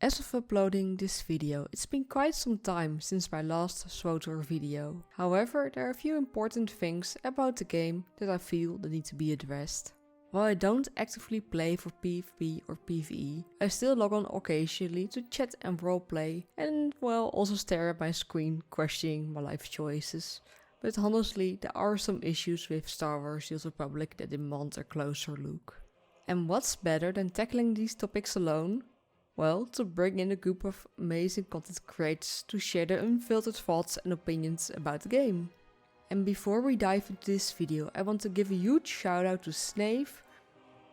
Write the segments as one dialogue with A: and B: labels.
A: As of uploading this video, it's been quite some time since my last SWTOR video. However, there are a few important things about the game that I feel that need to be addressed. While I don't actively play for PvP or PvE, I still log on occasionally to chat and roleplay and well also stare at my screen questioning my life choices. But honestly, there are some issues with Star Wars: The Old Republic that demand a closer look. And what's better than tackling these topics alone? Well, to bring in a group of amazing content creators to share their unfiltered thoughts and opinions about the game. And before we dive into this video, I want to give a huge shout out to Snave,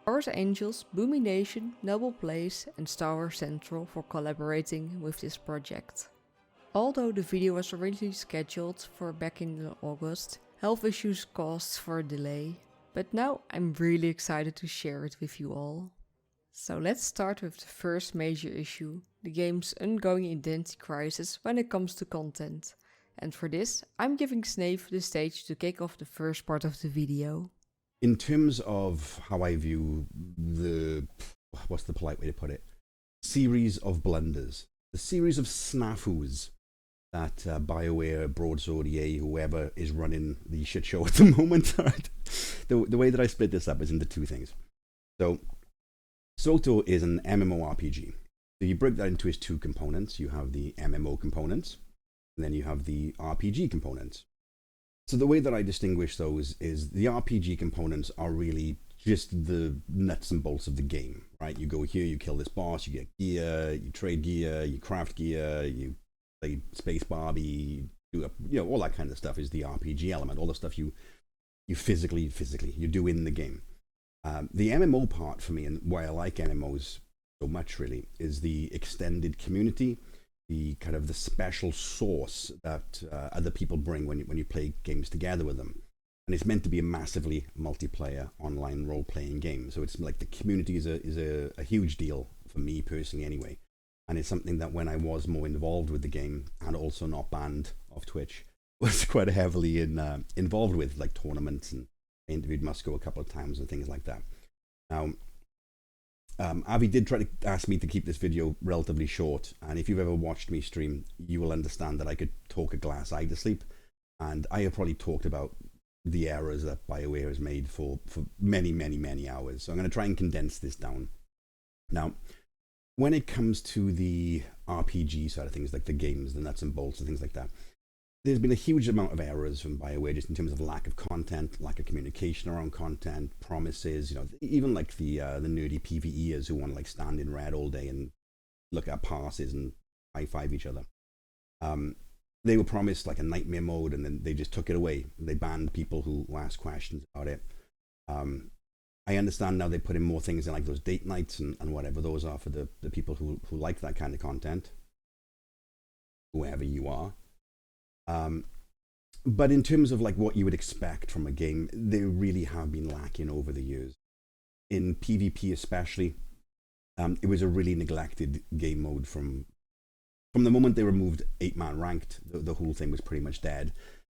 A: SWTOR Angels, Boomynation, NoblePlays and Star Wars Central for collaborating with this project. Although the video was originally scheduled for back in August, health issues caused for a delay. But now I'm really excited to share it with you all. So let's start with the first major issue, the game's ongoing identity crisis when it comes to content. And for this, I'm giving Snave the stage to kick off the first part of the video.
B: In terms of how I view what's the polite way to put it? Series of blunders. The series of snafus that BioWare, Broadsword, EA, whoever is running the shit show at the moment. Right? The way that I split this up is into two things. So, SWTOR is an MMORPG. So you break that into its two components. You have the MMO components, and then you have the RPG components. So the way that I distinguish those is the RPG components are really just the nuts and bolts of the game, right? You go here, you kill this boss, you get gear, you trade gear, you craft gear, you play Space Barbie, all that kind of stuff is the RPG element. All the stuff you physically you do in the game. The MMO part for me, and why I like MMOs so much really, is the extended community, the kind of the special sauce that other people bring when you play games together with them. And it's meant to be a massively multiplayer online role-playing game. So it's like the community is a huge deal for me personally anyway. And it's something that when I was more involved with the game and also not banned off Twitch, was quite heavily involved with, like tournaments, and I interviewed Musco a couple of times and things like that. Now, Avi did try to ask me to keep this video relatively short, and if you've ever watched me stream, you will understand that I could talk a glass eye to sleep, and I have probably talked about the errors that BioWare has made for many hours. So I'm going to try and condense this down. Now, when it comes to the RPG side of things, like the games, the nuts and bolts and things like that, there's been a huge amount of errors from BioWare just in terms of lack of content, lack of communication around content, promises, even like the nerdy PvEers who want to like stand in red all day and look at passes and high-five each other. They were promised like a nightmare mode and then they just took it away. They banned people who asked questions about it. I understand now they put in more things in like those date nights and whatever those are for the people who like that kind of content, whoever you are. But in terms of like what you would expect from a game, they really have been lacking over the years. In PvP especially, it was a really neglected game mode from the moment they removed 8-man ranked. The whole thing was pretty much dead.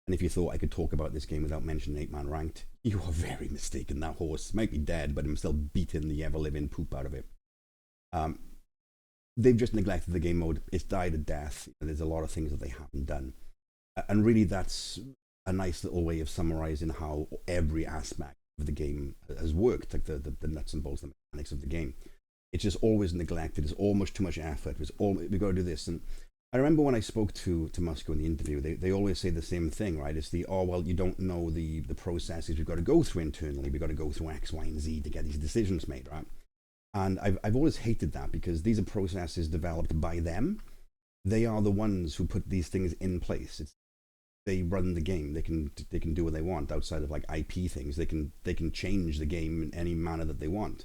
B: And if you thought I could talk about this game without mentioning 8-man ranked, you are very mistaken. That horse might be dead, but I'm still beating the ever-living poop out of it. They've just neglected the game mode. It's died a death. There's a lot of things that they haven't done. And really that's a nice little way of summarizing how every aspect of the game has worked, like the nuts and bolts, the mechanics of the game. It's just always neglected. It's almost too much effort. We've got to do this. And I remember when I spoke to Musco in the interview, they always say the same thing, right? It's you don't know the processes we've got to go through internally. We've got to go through X, Y, and Z to get these decisions made, right? And I've always hated that because these are processes developed by them. They are the ones who put these things in place. They run the game. They can do what they want outside of like IP things. They can change the game in any manner that they want.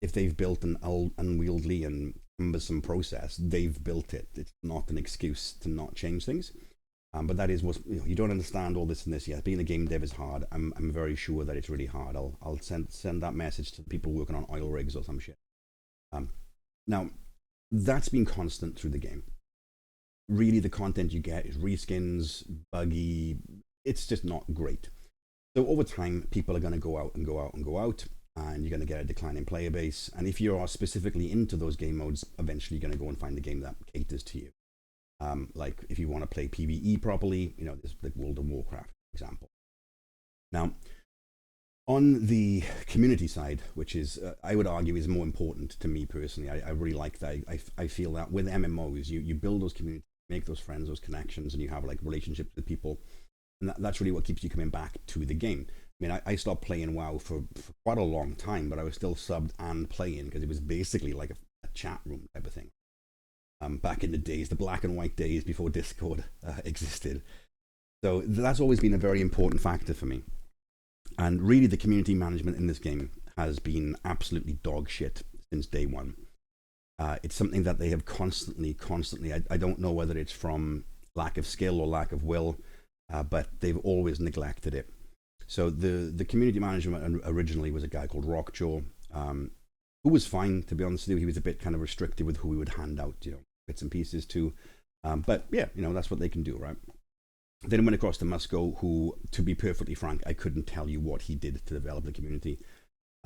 B: If they've built an unwieldy and cumbersome process, they've built it. It's not an excuse to not change things. But that is what you don't understand all this and this yet. Being a game dev is hard. I'm very sure that it's really hard. I'll send that message to the people working on oil rigs or some shit. Now that's been constant through the game. Really, the content you get is reskins, buggy. It's just not great. So over time, people are going to go out. and you're going to get a decline in player base. And if you are specifically into those game modes, eventually you're going to go and find a game that caters to you. Like if you want to play PvE properly, you know, there's like World of Warcraft, for example. Now, on the community side, which is, I would argue, is more important to me personally, I really like that. I feel that with MMOs, you build those communities, make those friends, those connections, and you have like relationships with people. And that's really what keeps you coming back to the game. I mean, I stopped playing WoW for quite a long time, but I was still subbed and playing because it was basically like a chat room type of thing. Back in the days, the black and white days before Discord existed. So that's always been a very important factor for me. And really, the community management in this game has been absolutely dog shit since day one. It's something that they have constantly, I don't know whether it's from lack of skill or lack of will, but they've always neglected it. So the community management originally was a guy called Rockjaw, who was fine, to be honest with you. He was a bit kind of restricted with who he would hand out, you know, bits and pieces to. But yeah, you know, that's what they can do, right? Then I went across to Musco, who, to be perfectly frank, I couldn't tell you what he did to develop the community.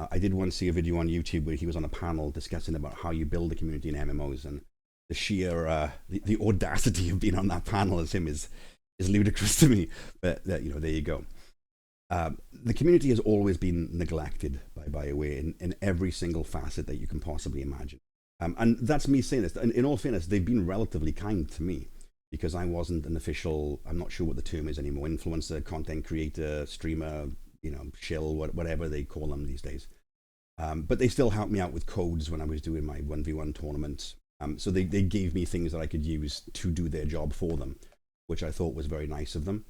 B: I did once see a video on YouTube where he was on a panel discussing about how you build a community in MMOs, and the sheer, the audacity of being on that panel as him is ludicrous to me. But you know, there you go. The community has always been neglected by BioWare in every single facet that you can possibly imagine. And that's me saying this. In all fairness, they've been relatively kind to me, because I wasn't an official, I'm not sure what the term is anymore, influencer, content creator, streamer, you know, shill, whatever they call them these days. But they still helped me out with codes when I was doing my 1v1 tournaments. So they gave me things that I could use to do their job for them, which I thought was very nice of them.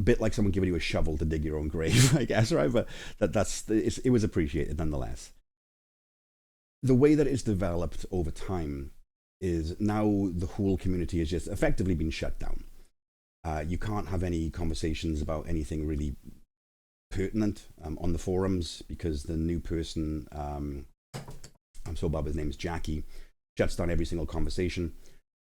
B: Bit like someone giving you a shovel to dig your own grave, I guess, right? But it was appreciated nonetheless. The way that it's developed over time is now the whole community has just effectively been shut down. You can't have any conversations about anything really pertinent on the forums, because the new person, I'm so bad, his name's Jackie, shuts down every single conversation.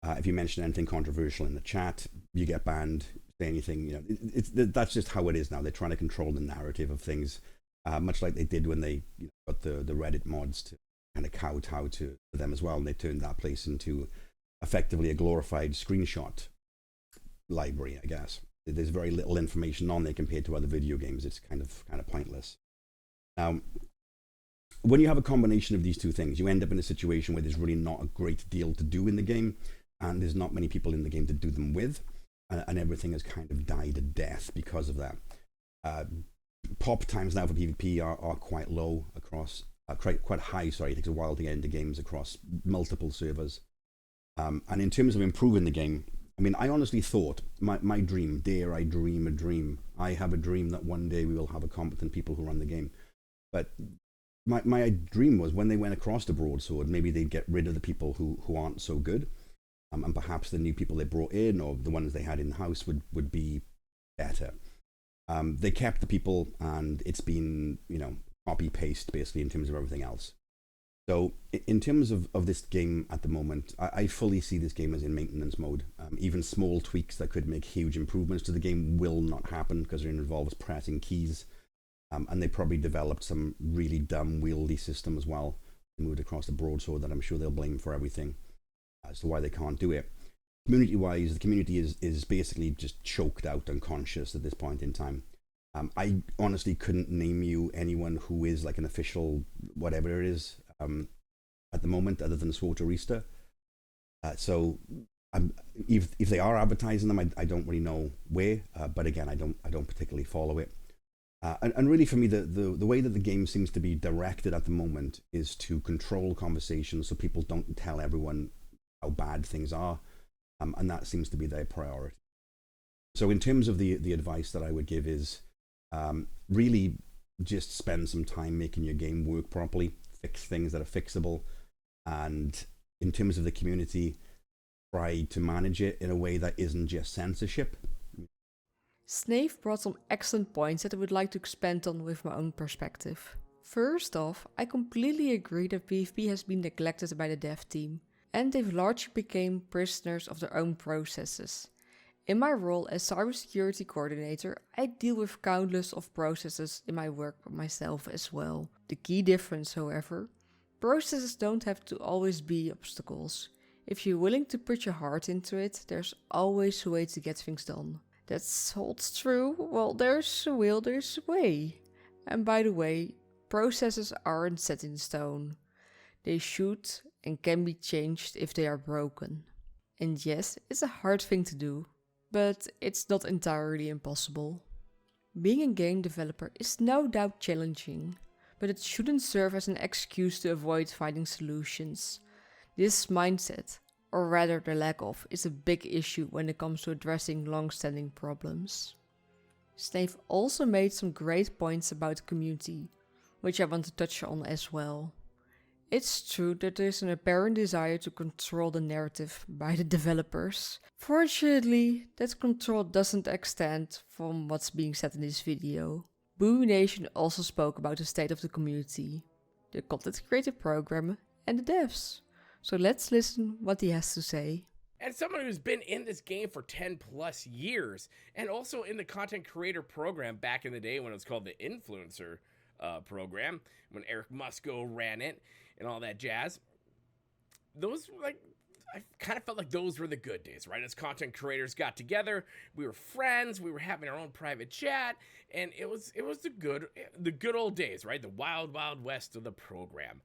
B: If you mention anything controversial in the chat, you get banned. Say anything, you know, that's just how it is now. They're trying to control the narrative of things, much like they did when they got the Reddit mods to kind of kowtow to them as well, and they turned that place into effectively a glorified screenshot library, I guess. There's very little information on there compared to other video games. It's kind of pointless. Now, when you have a combination of these two things, you end up in a situation where there's really not a great deal to do in the game, and there's not many people in the game to do them with, and everything has kind of died a death because of that. Pop times now for PvP are quite low across, quite high, sorry. It takes a while to get into games across multiple servers. And in terms of improving the game, I mean, I honestly thought, my dream, dare I dream a dream, I have a dream that one day we will have a competent people who run the game. But my dream was when they went across the broadsword, maybe they'd get rid of the people who aren't so good. And perhaps the new people they brought in, or the ones they had in-house, would be better. They kept the people, and it's been, you know, copy-paste basically in terms of everything else. So in terms of this game at the moment, I fully see this game as in maintenance mode. Even small tweaks that could make huge improvements to the game will not happen, because it involves pressing keys. And they probably developed some really dumb wieldy system as well. They moved across the broadsword that I'm sure they'll blame for everything as to why they can't do it. Community-wise, the community is basically just choked out, unconscious at this point in time. I honestly couldn't name you anyone who is like an official whatever it is at the moment, other than SWTOR. So if they are advertising them, I don't really know where. But again, I don't particularly follow it. And really, for me, the way that the game seems to be directed at the moment is to control conversations so people don't tell everyone how bad things are, and that seems to be their priority. So in terms of the advice that I would give is really just spend some time making your game work properly, fix things that are fixable, and in terms of the community, try to manage it in a way that isn't just censorship.
A: Snave brought some excellent points that I would like to expand on with my own perspective. First off, I completely agree that PvP has been neglected by the dev team, and they've largely become prisoners of their own processes. In my role as cybersecurity coordinator, I deal with countless of processes in my work myself as well. The key difference, however, processes don't have to always be obstacles. If you're willing to put your heart into it, there's always a way to get things done. That holds true. Well, there's a will, there's a way. And by the way, processes aren't set in stone. They should and can be changed if they are broken. And yes, it's a hard thing to do, but it's not entirely impossible. Being a game developer is no doubt challenging, but it shouldn't serve as an excuse to avoid finding solutions. This mindset, or rather the lack of, is a big issue when it comes to addressing long-standing problems. Snave also made some great points about the community, which I want to touch on as well. It's true that there is an apparent desire to control the narrative by the developers. Fortunately, that control doesn't extend from what's being said in this video. Boomynation also spoke about the state of the community, the content creator program and the devs. So let's listen what he has to say.
C: And someone who's been in this game for 10 plus years, and also in the content creator program back in the day when it was called the influencer program, when Eric Musco ran it and all that jazz. Those were like, I kind of felt like those were the good days, right? As content creators got together, we were friends, we were having our own private chat, and it was the good old days, right? The wild, wild west of the program.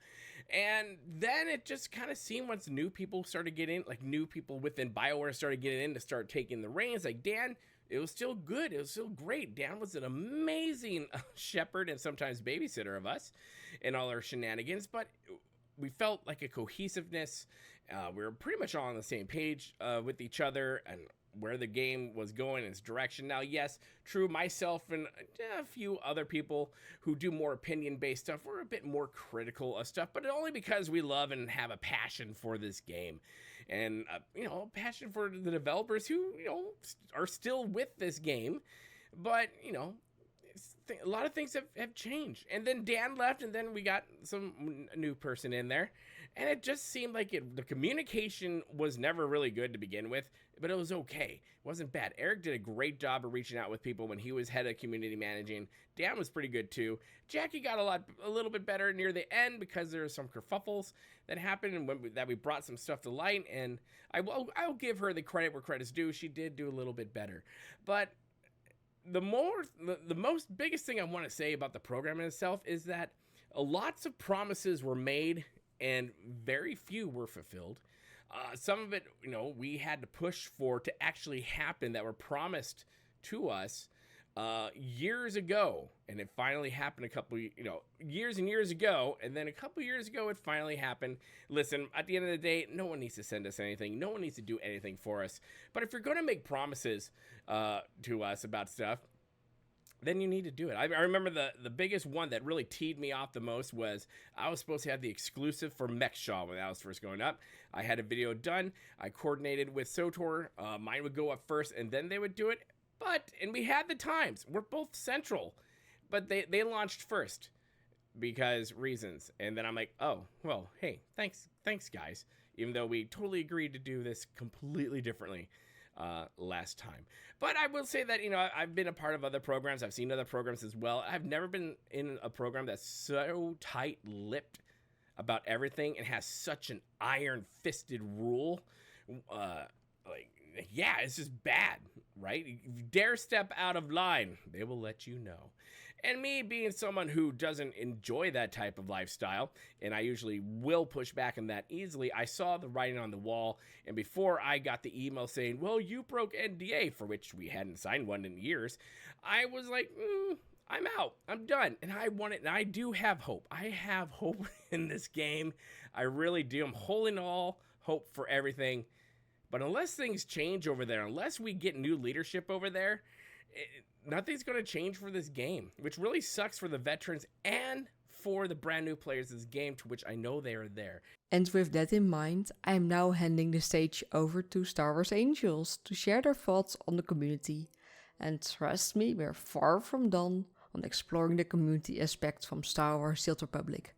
C: And then it just kind of seemed once new people started getting, like new people within BioWare started getting in to start taking the reins, like Dan, it was still good. It was still great. Dan was an amazing shepherd and sometimes babysitter of us in all our shenanigans, but we felt like a cohesiveness. We were pretty much all on the same page with each other and where the game was going in its direction. Now, yes, true, myself and a few other people who do more opinion-based stuff, we're a bit more critical of stuff, but only because we love and have a passion for this game. And, a passion for the developers who, are still with this game. But, a lot of things have changed. And then Dan left, and then we got some new person in there. And it just seemed like the communication was never really good to begin with, but it was okay. It wasn't bad. Eric did a great job of reaching out with people when he was head of community managing. Dan was pretty good too. Jackie got a little bit better near the end because there were some kerfuffles that happened and that we brought some stuff to light. And I'll give her the credit where credit's due. She did do a little bit better. But the most biggest thing I want to say about the program in itself is that lots of promises were made and very few were fulfilled. Some of it, we had to push for to actually happen that were promised to us years ago, and it finally happened a couple, years and years ago, and then a couple years ago it finally happened. Listen, at the end of the day, no one needs to send us anything. No one needs to do anything for us. But if you're going to make promises to us about stuff, then you need to do it. I remember the biggest one that really teed me off the most was I was supposed to have the exclusive for Mechshaw when that was first going up. I had a video done. I coordinated with SWTOR. Mine would go up first, and then they would do it. And we had the times. We're both central. But they launched first because reasons. And then I'm like, oh, well, hey, thanks guys. Even though we totally agreed to do this completely differently last time. But I will say that, I've been a part of other programs. I've seen other programs as well. I've never been in a program that's so tight-lipped about everything and has such an iron-fisted rule. It's just bad, right? If you dare step out of line, they will let you know. And me being someone who doesn't enjoy that type of lifestyle, and I usually will push back on that easily, I saw the writing on the wall, and before I got the email saying, well, you broke NDA, for which we hadn't signed one in years, I was like, I'm out. I'm done. And I want it, and I do have hope. I have hope in this game. I really do. I'm holding all hope for everything. But unless things change over there, unless we get new leadership over there, nothing's going to change for this game, which really sucks for the veterans and for the brand new players of this game, to which I know they are there.
A: And with that in mind, I am now handing the stage over to SWTOR Angels to share their thoughts on the community. And trust me, we're far from done on exploring the community aspect from Star Wars The Old Republic.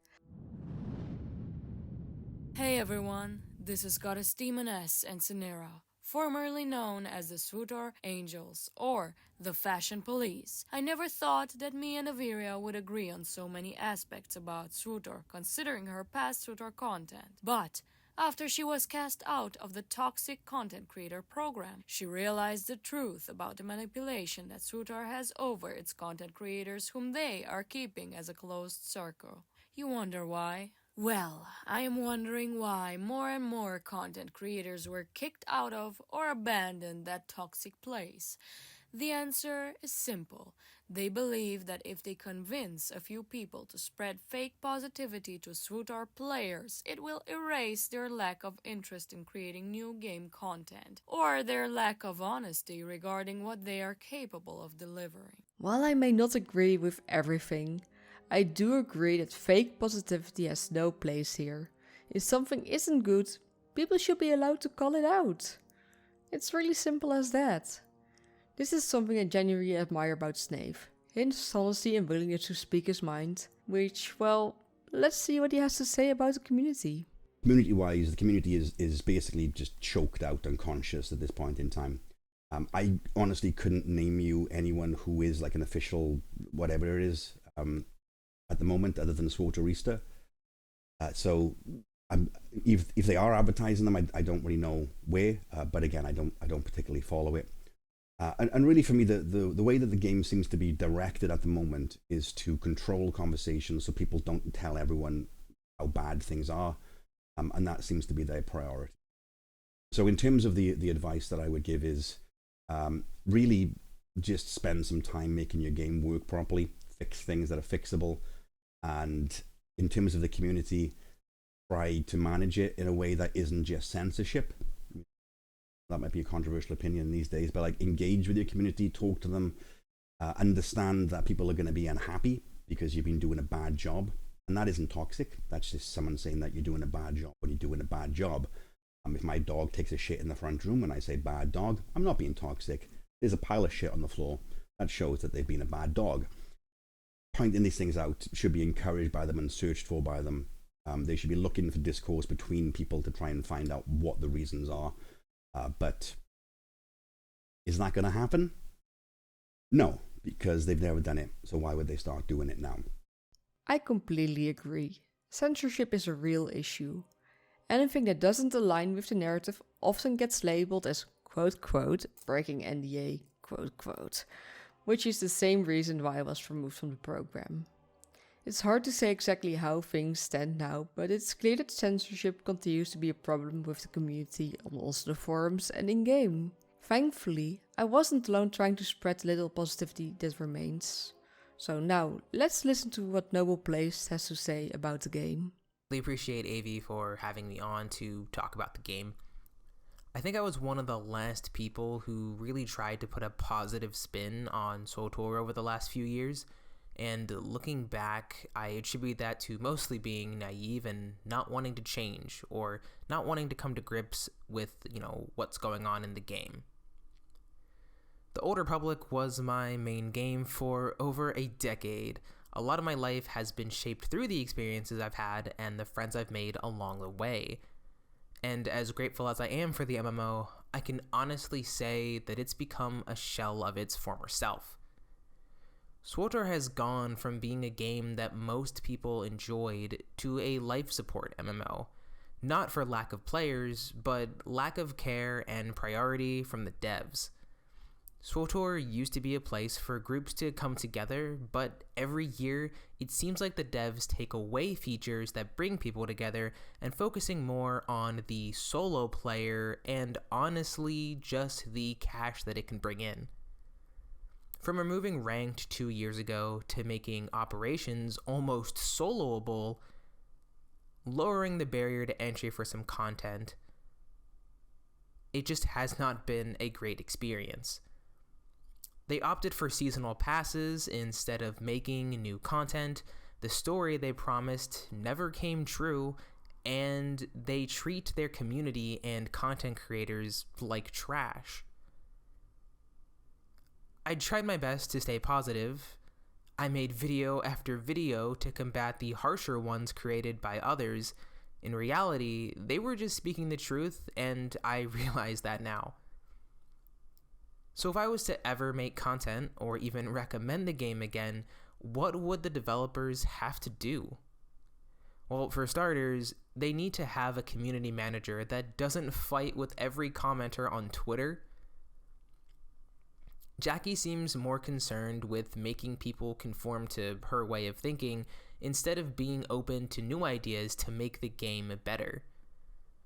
D: Hey everyone, this is Goddess Demoness and Sinera formerly known as the SWTOR Angels, or the Fashion Police. I never thought that me and Aviriia would agree on so many aspects about SWTOR, considering her past SWTOR content. But after she was cast out of the toxic content creator program, she realized the truth about the manipulation that SWTOR has over its content creators, whom they are keeping as a closed circle. You wonder why? Well, I am wondering why more and more content creators were kicked out of or abandoned that toxic place. The answer is simple. They believe that if they convince a few people to spread fake positivity to SWTOR players, it will erase their lack of interest in creating new game content, or their lack of honesty regarding what they are capable of delivering.
A: While I may not agree with everything, I do agree that fake positivity has no place here. If something isn't good, people should be allowed to call it out. It's really simple as that. This is something I genuinely admire about Snave. His honesty and willingness to speak his mind, which, well, let's see what he has to say about the community.
B: Community-wise, the community is basically just choked out unconscious at this point in time. I honestly couldn't name you anyone who is like an official whatever it is at the moment, other than SWTORista. So if they are advertising them, I don't really know where. But again, I don't particularly follow it. And really, for me, the way that the game seems to be directed at the moment is to control conversations so people don't tell everyone how bad things are, and that seems to be their priority. So in terms of the advice that I would give is really just spend some time making your game work properly, fix things that are fixable, and in terms of the community, try to manage it in a way that isn't just censorship. That might be a controversial opinion these days, but like engage with your community, talk to them, understand that people are going to be unhappy because you've been doing a bad job. And that isn't toxic. That's just someone saying that you're doing a bad job when you're doing a bad job. If my dog takes a shit in the front room and I say bad dog, I'm not being toxic. There's a pile of shit on the floor. That shows that they've been a bad dog. Pointing these things out should be encouraged by them and searched for by them. They should be looking for discourse between people to try and find out what the reasons are. But is that going to happen? No, because they've never done it. So why would they start doing it now?
A: I completely agree. Censorship is a real issue. Anything that doesn't align with the narrative often gets labeled as quote-quote breaking NDA quote-quote, which is the same reason why I was removed from the program. It's hard to say exactly how things stand now, but it's clear that censorship continues to be a problem with the community on also the forums and in-game. Thankfully, I wasn't alone trying to spread the little positivity that remains. So now, let's listen to what NoblePlays has to say about the game.
E: Really appreciate Avi for having me on to talk about the game. I think I was one of the last people who really tried to put a positive spin on SWTOR over the last few years. And looking back, I attribute that to mostly being naive and not wanting to change or not wanting to come to grips with, what's going on in the game. The Old Republic was my main game for over a decade. A lot of my life has been shaped through the experiences I've had and the friends I've made along the way. And as grateful as I am for the MMO, I can honestly say that it's become a shell of its former self. SWTOR has gone from being a game that most people enjoyed to a life support MMO, not for lack of players, but lack of care and priority from the devs. SWTOR used to be a place for groups to come together, but every year it seems like the devs take away features that bring people together and focusing more on the solo player and honestly just the cash that it can bring in. From removing ranked 2 years ago to making operations almost soloable, lowering the barrier to entry for some content, it just has not been a great experience. They opted for seasonal passes instead of making new content, the story they promised never came true, and they treat their community and content creators like trash. I tried my best to stay positive. I made video after video to combat the harsher ones created by others. In reality, they were just speaking the truth, and I realize that now. So if I was to ever make content or even recommend the game again, what would the developers have to do? Well, for starters, they need to have a community manager that doesn't fight with every commenter on Twitter. Jackie seems more concerned with making people conform to her way of thinking instead of being open to new ideas to make the game better.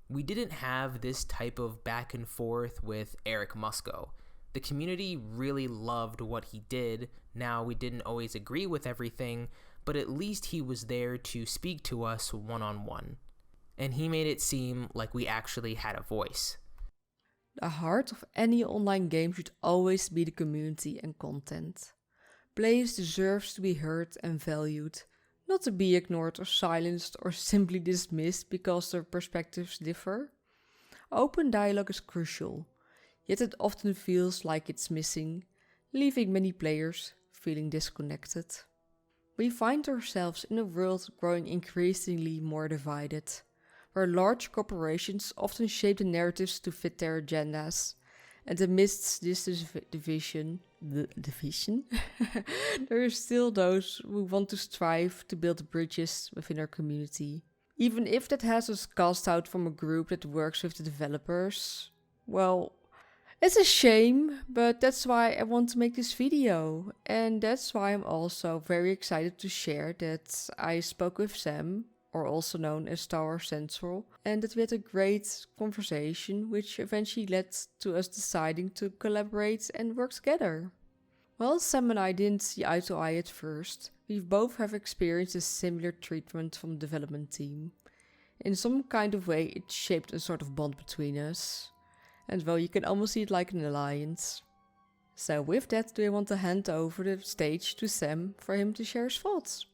E: We didn't have this type of back and forth with Eric Musco. The community really loved what he did. Now, we didn't always agree with everything, but at least he was there to speak to us one-on-one. And he made it seem like we actually had a voice.
A: The heart of any online game should always be the community and content. Players deserve to be heard and valued, not to be ignored or silenced or simply dismissed because their perspectives differ. Open dialogue is crucial, yet it often feels like it's missing, leaving many players feeling disconnected. We find ourselves in a world growing increasingly more divided, where large corporations often shape the narratives to fit their agendas, and amidst this division, there are still those who want to strive to build bridges within our community. Even if that has us cast out from a group that works with the developers, well, it's a shame, but that's why I want to make this video. And that's why I'm also very excited to share that I spoke with Sam, or also known as SWTOR Central, and that we had a great conversation, which eventually led to us deciding to collaborate and work together. Well, Sam and I didn't see eye to eye at first. We both have experienced a similar treatment from the development team. In some kind of way, it shaped a sort of bond between us. And well, you can almost see it like an alliance. So with that, do I want to hand over the stage to Sam for him to share his thoughts.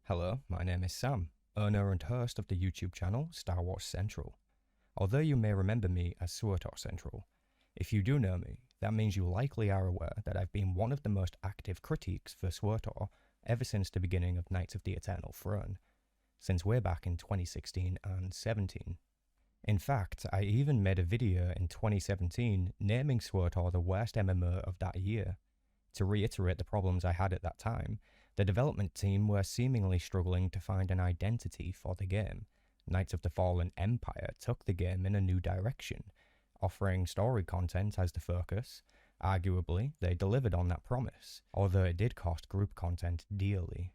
F: Hello, my name is Sam, owner and host of the YouTube channel Star Wars Central. Although you may remember me as SWTOR Central, if you do know me, that means you likely are aware that I've been one of the most active critiques for SWTOR ever since the beginning of Knights of the Eternal Throne, since way back in 2016 and 17. In fact, I even made a video in 2017 naming SWTOR the worst MMO of that year. To reiterate the problems I had at that time, the development team were seemingly struggling to find an identity for the game. Knights of the Fallen Empire took the game in a new direction, offering story content as the focus. Arguably, they delivered on that promise, although it did cost group content dearly.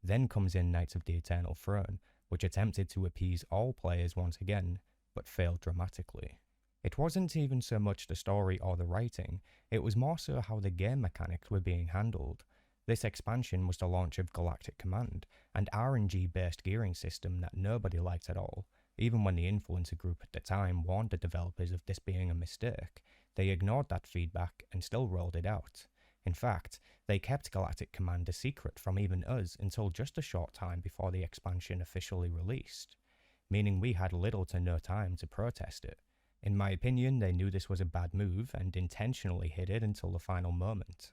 F: Then comes in Knights of the Eternal Throne, which attempted to appease all players once again, but failed dramatically. It wasn't even so much the story or the writing, it was more so how the game mechanics were being handled. This expansion was the launch of Galactic Command, an RNG-based gearing system that nobody liked at all. Even when the influencer group at the time warned the developers of this being a mistake, they ignored that feedback and still rolled it out. In fact, they kept Galactic Command a secret from even us until just a short time before the expansion officially released, meaning we had little to no time to protest it. In my opinion, they knew this was a bad move and intentionally hid it until the final moment.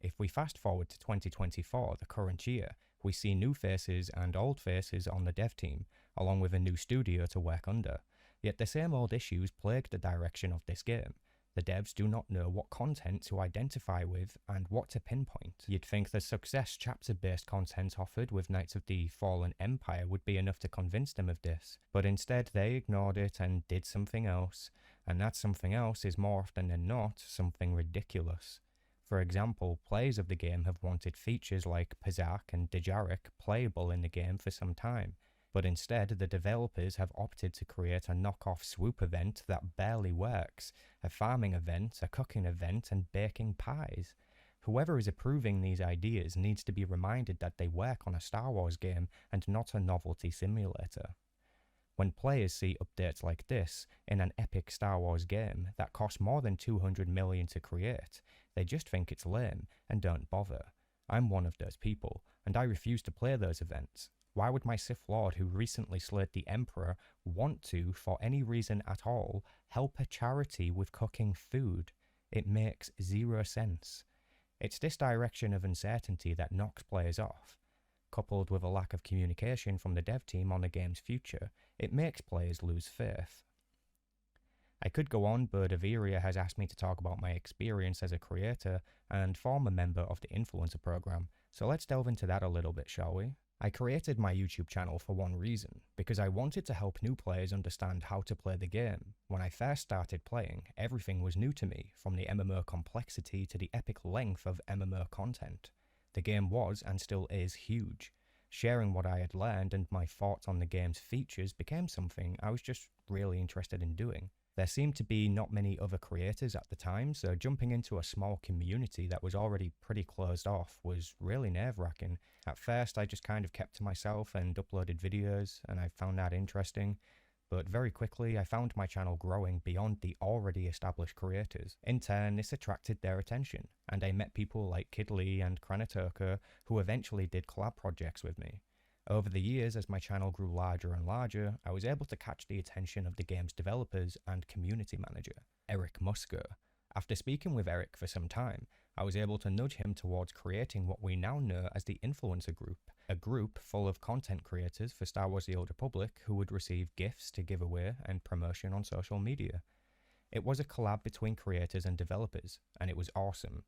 F: If we fast forward to 2024, the current year, we see new faces and old faces on the dev team, along with a new studio to work under. Yet the same old issues plague the direction of this game. The devs do not know what content to identify with and what to pinpoint. You'd think the success chapter-based content offered with Knights of the Fallen Empire would be enough to convince them of this, but instead they ignored it and did something else, and that something else is more often than not something ridiculous. For example, players of the game have wanted features like Pazak and Dejarik playable in the game for some time, but instead the developers have opted to create a knockoff swoop event that barely works, a farming event, a cooking event, and baking pies. Whoever is approving these ideas needs to be reminded that they work on a Star Wars game and not a novelty simulator. When players see updates like this in an epic Star Wars game that costs more than $200 million to create, they just think it's lame and don't bother. I'm one of those people, and I refuse to play those events. Why would my Sith Lord who recently slayed the Emperor want to, for any reason at all, help a charity with cooking food? It makes zero sense. It's this direction of uncertainty that knocks players off. Coupled with a lack of communication from the dev team on the game's future, it makes players lose faith. I could go on, but Aviriia has asked me to talk about my experience as a creator and former member of the influencer program, so let's delve into that a little bit, shall we? I created my YouTube channel for one reason, because I wanted to help new players understand how to play the game. When I first started playing, everything was new to me, from the MMO complexity to the epic length of MMO content. The game was, and still is, huge. Sharing what I had learned and my thoughts on the game's features became something I was just really interested in doing. There seemed to be not many other creators at the time, so jumping into a small community that was already pretty closed off was really nerve-wracking. At first, I just kind of kept to myself and uploaded videos, and I found that interesting. But very quickly, I found my channel growing beyond the already established creators. In turn, this attracted their attention, and I met people like Kid Lee and Kranatoka who eventually did collab projects with me. Over the years, as my channel grew larger and larger, I was able to catch the attention of the game's developers and community manager, Eric Musker. After speaking with Eric for some time, I was able to nudge him towards creating what we now know as the Influencer Group, a group full of content creators for Star Wars The Old Republic who would receive gifts to give away and promotion on social media. It was a collab between creators and developers, and it was awesome.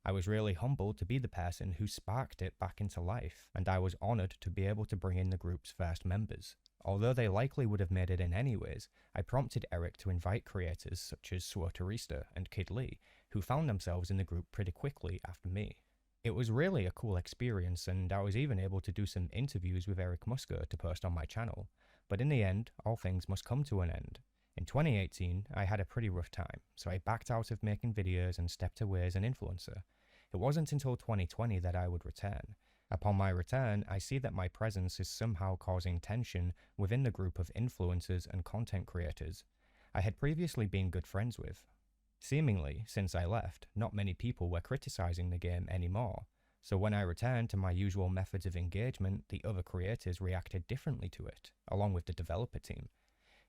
F: I was really humbled to be the person who sparked it back into life, and I was honoured to be able to bring in the group's first members. Although they likely would have made it in anyways, I prompted Eric to invite creators such as SWTOR and Kid Lee, who found themselves in the group pretty quickly after me. It was really a cool experience, and I was even able to do some interviews with Eric Musker to post on my channel. But in the end, all things must come to an end. In 2018, I had a pretty rough time, so I backed out of making videos and stepped away as an influencer. It wasn't until 2020 that I would return. Upon my return, I see that my presence is somehow causing tension within the group of influencers and content creators I had previously been good friends with. Seemingly, since I left, not many people were criticizing the game anymore, so when I returned to my usual methods of engagement, the other creators reacted differently to it, along with the developer team.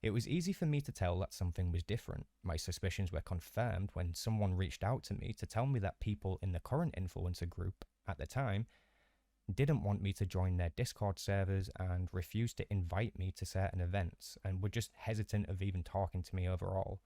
F: It was easy for me to tell that something was different. My suspicions were confirmed when someone reached out to me to tell me that people in the current influencer group, at the time, didn't want me to join their Discord servers and refused to invite me to certain events, and were just hesitant of even talking to me overall,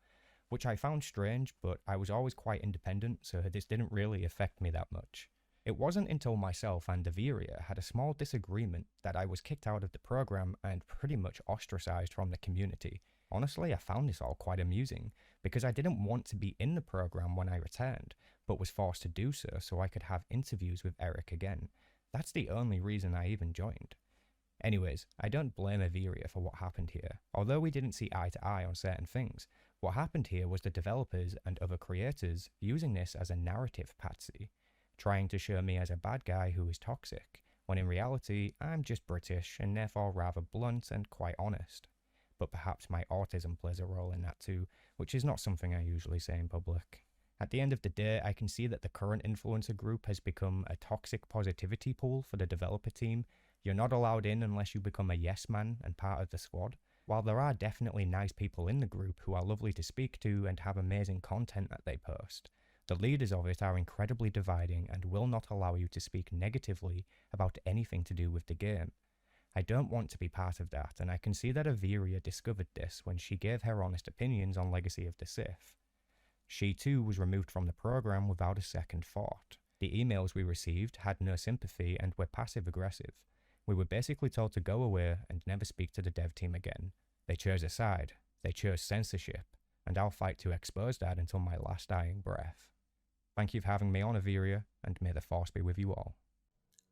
F: which I found strange, but I was always quite independent, so this didn't really affect me that much. It wasn't until myself and Aviriia had a small disagreement that I was kicked out of the program and pretty much ostracized from the community. Honestly, I found this all quite amusing, because I didn't want to be in the program when I returned, but was forced to do so I could have interviews with Eric again. That's the only reason I even joined. Anyways, I don't blame Aviriia for what happened here. Although we didn't see eye to eye on certain things, what happened here was the developers and other creators using this as a narrative patsy, trying to show me as a bad guy who is toxic, when in reality I'm just British and therefore rather blunt and quite honest. But perhaps my autism plays a role in that too, which is not something I usually say in public. At the end of the day, I can see that the current influencer group has become a toxic positivity pool for the developer team. You're not allowed in unless you become a yes man and part of the squad. While there are definitely nice people in the group who are lovely to speak to and have amazing content that they post, the leaders of it are incredibly dividing and will not allow you to speak negatively about anything to do with the game. I don't want to be part of that, and I can see that Aviriia discovered this when she gave her honest opinions on Legacy of the Sith. She too was removed from the program without a second thought. The emails we received had no sympathy and were passive-aggressive. We were basically told to go away and never speak to the dev team again. They chose a side. They chose censorship, and I'll fight to expose that until my last dying breath. Thank you for having me on, Aviriia, and may the Force be with you all.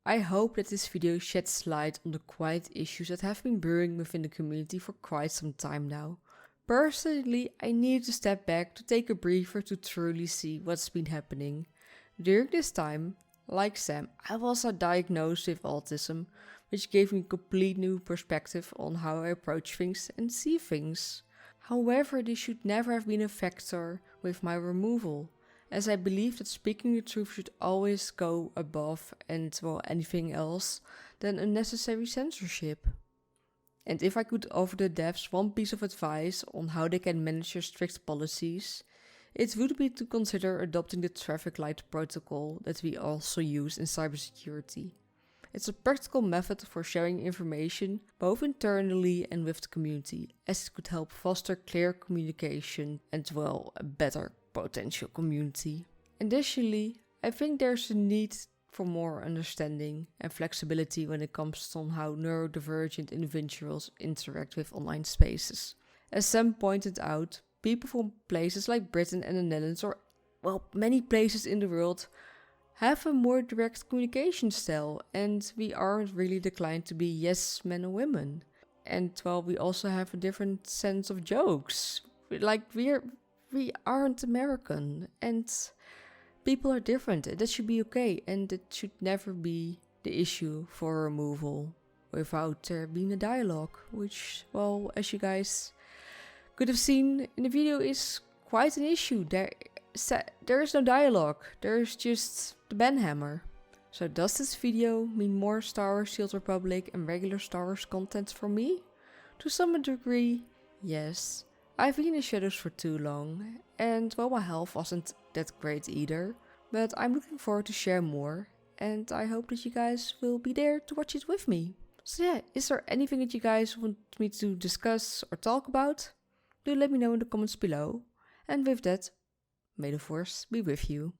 A: I hope that this video sheds light on the quiet issues that have been brewing within the community for quite some time now. Personally, I needed to step back to take a breather to truly see what's been happening. During this time, like Sam, I was diagnosed with autism, which gave me a complete new perspective on how I approach things and see things. However, this should never have been a factor with my removal, as I believe that speaking the truth should always go above and anything else than unnecessary censorship. And if I could offer the devs one piece of advice on how they can manage their strict policies, it would be to consider adopting the traffic light protocol that we also use in cybersecurity. It's a practical method for sharing information both internally and with the community, as it could help foster clear communication and well, a better potential community. Additionally, I think there's a need for more understanding and flexibility when it comes on how neurodivergent individuals interact with online spaces. As Sam pointed out, people from places like Britain and the Netherlands, or well, many places in the world, have a more direct communication style, and we aren't really declined to be yes men or women. And well, we also have a different sense of jokes. Like we aren't American, and people are different. That should be okay, and it should never be the issue for removal without there being a dialogue, which, well, as you guys could have seen in the video, is quite an issue. There is no dialogue, there's just the banhammer. So does this video mean more Star Wars Shield Republic and regular Star Wars content for me? To some degree, yes. I've been in the shadows for too long, and well, my health wasn't that great either, but I'm looking forward to share more, and I hope that you guys will be there to watch it with me. So yeah, is there anything that you guys want me to discuss or talk about? Do let me know in the comments below, and with that, may the Force be with you.